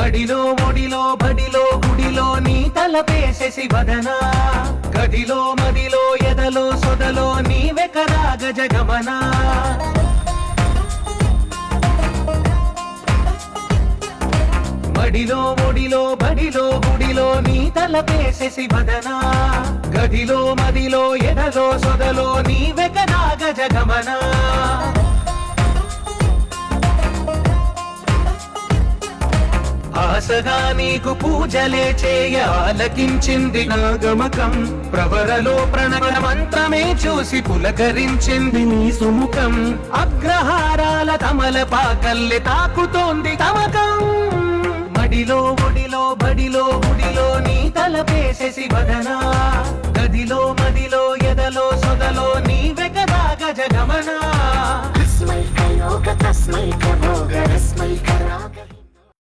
మడిలో ఒడిలో బడిలో గుడిలో నీ తలపేసేసి వదనా గదిలో మదిలో ఎదలో సొదలో నీవే కదా గజగమనా మడిలో ఒడిలో బడిలో గుడిలో నీ తలపేసేసి వదనా గదిలో మదిలో ఎదలో సొదలో నీవే కదా గజగమనా ఆశగా నీకు పూజలే చేయ ఆలకించింది నా గమకం ప్రవరలో ప్రణవ మంత్రమే చూసి పులకరించింది నీ సుముఖం అగ్రహారాల తమల పాకల్లె తాకుతోంది తమకం మడిలో ఒడిలో బడిలో గుడిలో నీ తలపేసేసి వదనా గదిలో మదిలో ఎదలో సొదలో నీవే కదా గజగమనా తస్మై కయోగ తస్మై కభోగ రస్మై కరా